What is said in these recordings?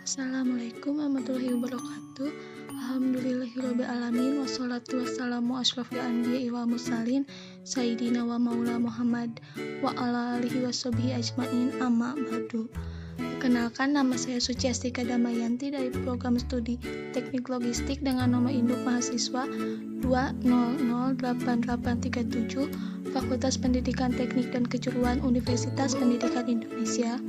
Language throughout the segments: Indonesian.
Assalamualaikum warahmatullahi wabarakatuh. Alhamdulillahirrabbilalamin. Wassalatu wassalamu asyrafil anbiya'i wal mursalin Sayyidina wa maula Muhammad wa ala alihi washabihi ajmain, amma ba'du. Perkenalkan, nama saya Suci Astika Damayanti dari program studi Teknik Logistik dengan nomor induk mahasiswa 2008837 Fakultas Pendidikan Teknik dan Kejuruan Universitas Pendidikan Indonesia.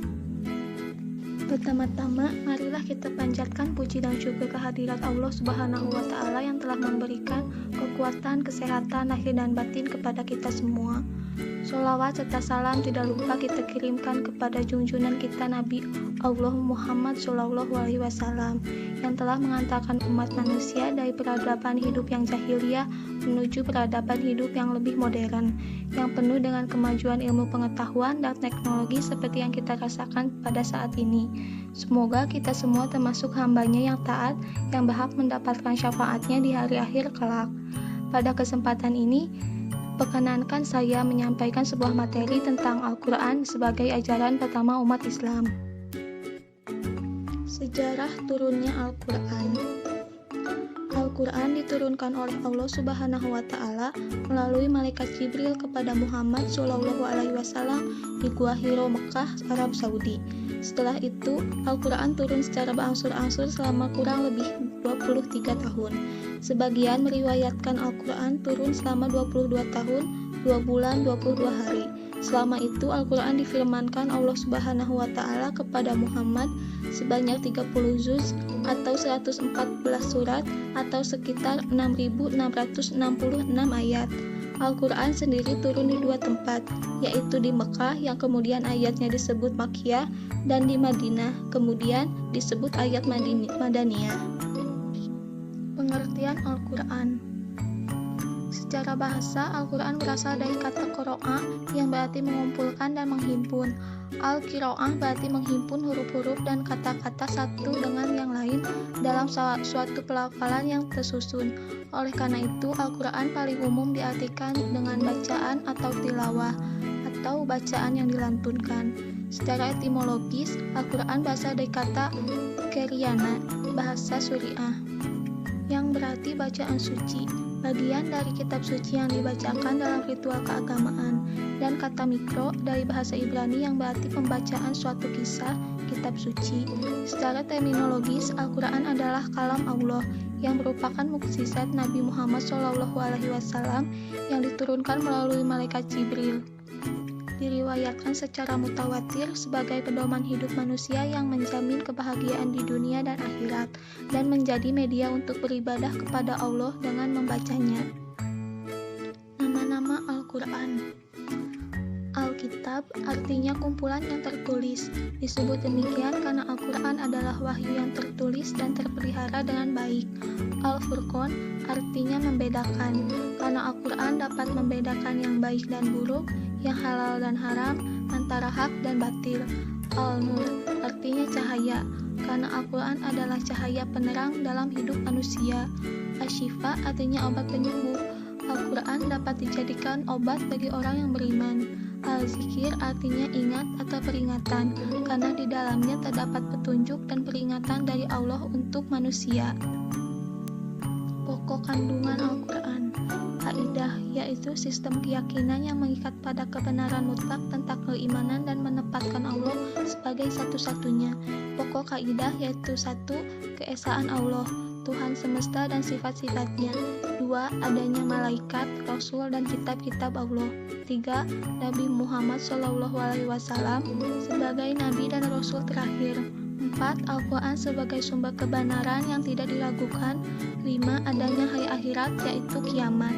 Pertama-tama, marilah kita panjatkan puji dan syukur kehadirat Allah Subhanahu wa Ta'ala yang telah memberikan kekuatan, kesehatan, lahir dan batin kepada kita semua. Sholawat serta salam tidak lupa kita kirimkan kepada junjungan kita Nabi Allah Muhammad SAW yang telah mengantarkan umat manusia dari peradaban hidup yang jahiliyah menuju peradaban hidup yang lebih modern, yang penuh dengan kemajuan ilmu pengetahuan dan teknologi seperti yang kita rasakan pada saat ini. Semoga kita semua termasuk hambanya yang taat, yang berhak mendapatkan syafaatnya di hari akhir kelak. Pada kesempatan ini, perkenankan saya menyampaikan sebuah materi tentang Al-Quran sebagai ajaran pertama umat Islam. Sejarah turunnya Al-Quran. Al-Quran diturunkan oleh Allah Subhanahu wa Ta'ala melalui malaikat Jibril kepada Muhammad SAW di Gua Hiro, Mekah, Arab Saudi. Setelah itu, Al-Quran turun secara berangsur-angsur selama kurang lebih 23 tahun. Sebagian meriwayatkan Al-Quran turun selama 22 tahun, 2 bulan, 22 hari. Selama itu, Al-Quran difirmankan Allah Subhanahu wa Ta'ala kepada Muhammad sebanyak 30 juz atau 114 surat atau sekitar 6.666 ayat. Al-Quran sendiri turun di dua tempat, yaitu di Mekah yang kemudian ayatnya disebut Makkiyah dan di Madinah kemudian disebut ayat Madaniyah. Pengertian Al-Quran. Secara bahasa, Al-Quran berasal dari kata qira'a yang berarti mengumpulkan dan menghimpun. Al-qiraah berarti menghimpun huruf-huruf dan kata-kata satu dengan yang lain dalam suatu pelafalan yang tersusun. Oleh karena itu, Al-Quran paling umum diartikan dengan bacaan atau tilawah, atau bacaan yang dilantunkan. Secara etimologis, Al-Quran berasal dari kata Qeriana, bahasa Suriah, yang berarti bacaan suci, bagian dari kitab suci yang dibacakan dalam ritual keagamaan, dan kata mikro dari bahasa Ibrani yang berarti pembacaan suatu kisah kitab suci. Secara terminologis, Al-Quran adalah kalam Allah yang merupakan mukjizat Nabi Muhammad SAW yang diturunkan melalui malaikat Jibril. Diriwayatkan secara mutawatir sebagai pedoman hidup manusia yang menjamin kebahagiaan di dunia dan akhirat, dan menjadi media untuk beribadah kepada Allah dengan membacanya. Nama-nama Al-Quran. Alkitab artinya kumpulan yang tertulis. Disebut demikian karena Al-Quran adalah wahyu yang tertulis dan terpelihara dengan baik. Al-Furqan artinya membedakan, karena Al-Quran dapat membedakan yang baik dan buruk, yang halal dan haram, antara hak dan batil. Al-Nur artinya cahaya, karena Al-Quran adalah cahaya penerang dalam hidup manusia. Asy-Syifa artinya obat penyembuh. Al-Quran dapat dijadikan obat bagi orang yang beriman. Al-Zikir artinya ingat atau peringatan, karena di dalamnya terdapat petunjuk dan peringatan dari Allah untuk manusia. Pokok kandungan Al-Quran. Kaidah, yaitu sistem keyakinan yang mengikat pada kebenaran mutlak tentang keimanan dan menempatkan Allah sebagai satu-satunya. Pokok kaidah yaitu 1. Keesaan Allah, Tuhan semesta dan sifat-sifatnya. 2. Adanya malaikat, rasul dan kitab-kitab Allah. 3. Nabi Muhammad SAW sebagai nabi dan rasul terakhir. 4. Al-Quran sebagai sumber kebenaran yang tidak diragukan. 5. Adanya hari akhirat, yaitu kiamat.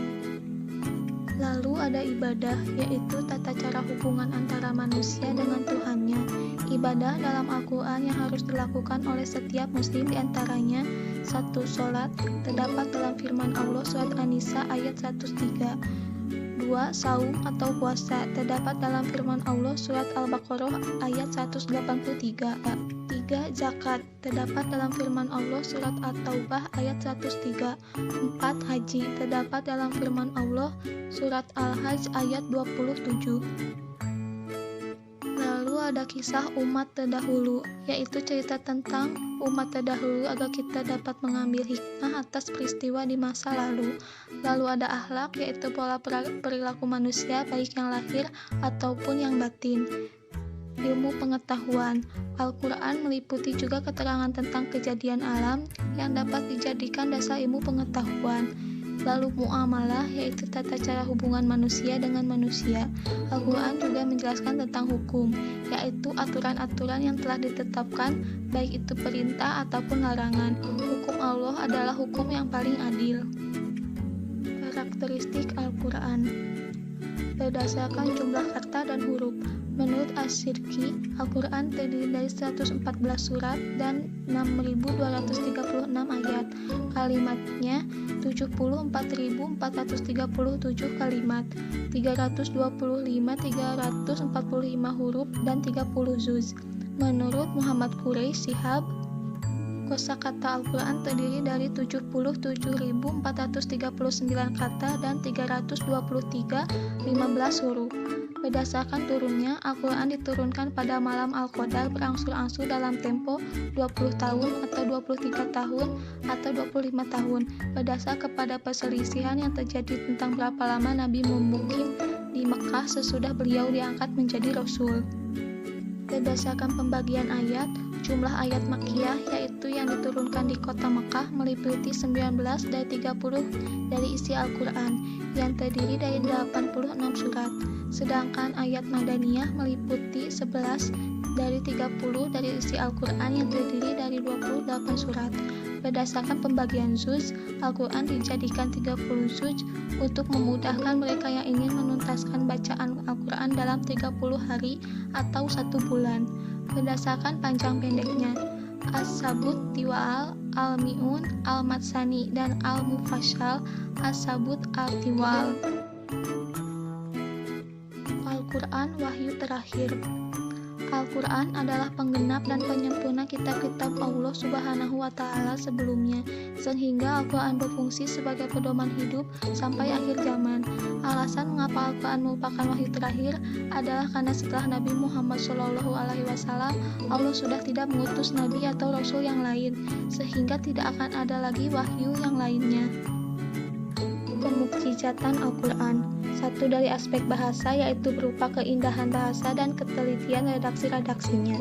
Lalu ada ibadah, yaitu tata cara hubungan antara manusia dengan Tuhannya. Ibadah dalam Al-Quran yang harus dilakukan oleh setiap muslim diantaranya: 1. Sholat, terdapat dalam firman Allah surat An-Nisa ayat 103. 2. Saum atau puasa, terdapat dalam firman Allah surat Al-Baqarah ayat 183. 3. Zakat, terdapat dalam firman Allah surat At-Taubah ayat 103. 4. Haji, terdapat dalam firman Allah surat Al-Hajj ayat 27. Lalu ada kisah umat terdahulu, yaitu cerita tentang umat terdahulu agar kita dapat mengambil hikmah atas peristiwa di masa lalu. Lalu ada akhlak, yaitu pola perilaku manusia baik yang lahir ataupun yang batin. Ilmu pengetahuan. Al-Quran meliputi juga keterangan tentang kejadian alam yang dapat dijadikan dasar ilmu pengetahuan. Lalu muamalah, yaitu tata cara hubungan manusia dengan manusia. Al-Quran juga menjelaskan tentang hukum, yaitu aturan-aturan yang telah ditetapkan, baik itu perintah ataupun larangan. Hukum Allah adalah hukum yang paling adil. Karakteristik Al-Quran berdasarkan jumlah kata dan huruf. Menurut As-Sirki, Al-Quran terdiri dari 114 surat dan 6.236 ayat. Kalimatnya 74.437 kalimat, 345 huruf, dan 30 juz. Menurut Muhammad Quraisy Shihab, kosakata Al-Quran terdiri dari 77.439 kata dan 323 huruf. Berdasarkan turunnya, Al-Quran diturunkan pada malam Al-Qadar berangsur-angsur dalam tempo 20 tahun atau 23 tahun atau 25 tahun, berdasar kepada perselisihan yang terjadi tentang berapa lama Nabi memukim di Mekah sesudah beliau diangkat menjadi Rasul. Berdasarkan pembagian ayat, jumlah ayat Makkiyah, yaitu yang diturunkan di kota Mekah, meliputi 19 dari 30 dari isi Al-Quran, yang terdiri dari 86 surat. Sedangkan ayat Madaniyah meliputi 11 dari 30 dari isi Al-Quran yang terdiri dari 28 surat. Berdasarkan pembagian juz, Al-Quran dijadikan 30 juz untuk memudahkan mereka yang ingin menuntaskan bacaan Al-Quran dalam 30 hari atau 1 bulan. Berdasarkan panjang pendeknya, As-Sabut Tiwal, Al-Mi'un, Al-Matsani, dan Al-Mufassal, As-Sabut Al-Tiwal. Al-Quran wahyu terakhir. Al-Quran adalah penggenap dan penyempurna kitab-kitab Allah Subhanahu wa Ta'ala sebelumnya, sehingga Al-Quran berfungsi sebagai pedoman hidup sampai akhir zaman. Alasan mengapa Al-Quran merupakan wahyu terakhir adalah karena setelah Nabi Muhammad SAW, Allah sudah tidak mengutus Nabi atau Rasul yang lain, sehingga tidak akan ada lagi wahyu yang lainnya. Kemukjizatan Al-Quran. Satu dari aspek bahasa, yaitu berupa keindahan bahasa dan ketelitian redaksi-redaksinya.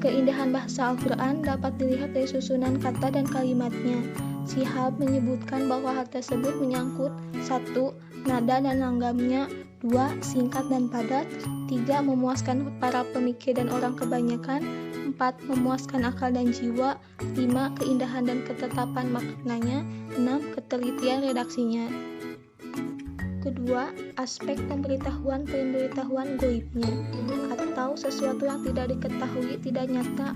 Keindahan bahasa Al-Quran dapat dilihat dari susunan kata dan kalimatnya. Shihab menyebutkan bahwa hal tersebut menyangkut 1. Nada dan langgamnya, 2. Singkat dan padat, 3. Memuaskan para pemikir dan orang kebanyakan, 4. Memuaskan akal dan jiwa, 5. Keindahan dan ketetapan maknanya, 6. Ketelitian redaksinya. Kedua, aspek pemberitahuan goibnya, atau sesuatu yang tidak diketahui, tidak nyata,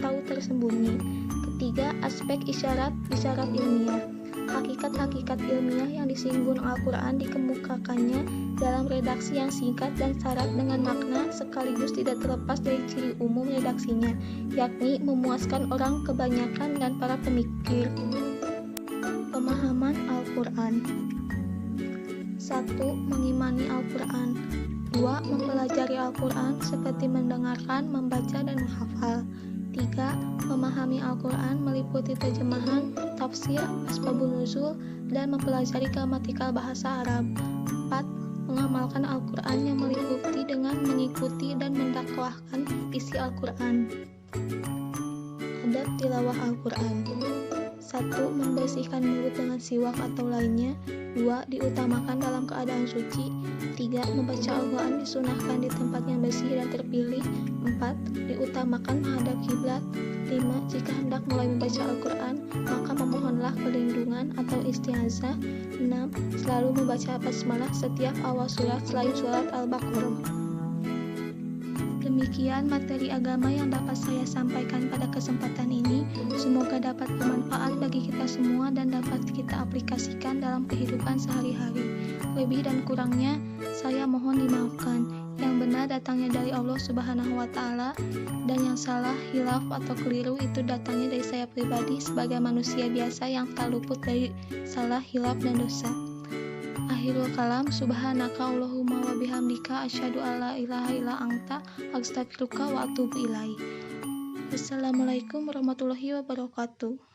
atau tersembunyi. Ketiga, aspek isyarat ilmiah. Hakikat-hakikat ilmiah yang disinggung Al-Quran dikemukakannya dalam redaksi yang singkat dan syarat dengan makna sekaligus tidak terlepas dari ciri umum redaksinya, yakni memuaskan orang kebanyakan dan para pemikir. Pemahaman Al-Quran. 1. Mengimani Al-Quran. 2. Mempelajari Al-Quran seperti mendengarkan, membaca, dan menghafal. 3. Memahami Al-Quran meliputi terjemahan, tafsir, asbabun nuzul, dan mempelajari gramatikal bahasa Arab. 4. Mengamalkan Al-Quran yang meliputi dengan mengikuti dan mendakwahkan isi Al-Quran. Adab tilawah Al-Quran. 1. Membersihkan mulut dengan siwak atau lainnya. 2. Diutamakan dalam keadaan suci. 3. Membaca Al-Quran disunahkan di tempat yang bersih dan terpilih. 4. Diutamakan menghadap kiblat. 5. Jika hendak mulai membaca Al-Quran, maka memohonlah perlindungan atau isti'azah. 6. Selalu membaca basmalah setiap awal surat selain surat Al-Baqarah. Demikian materi agama yang dapat saya sampaikan pada kesempatan ini. Semoga dapat bermanfaat bagi kita semua dan dapat kita aplikasikan dalam kehidupan sehari-hari. Lebih dan kurangnya, saya mohon dimaafkan. Yang benar datangnya dari Allah Subhanahu wa Ta'ala, dan yang salah, hilaf atau keliru itu datangnya dari saya pribadi sebagai manusia biasa yang tak luput dari salah, hilaf, dan dosa. Akhirul kalam, subhanaka Allahumma wa bihamdika asyhadu alla ilaha illa anta astaghfiruka wa atubu ilaik. Wassalamualaikum warahmatullahi wabarakatuh.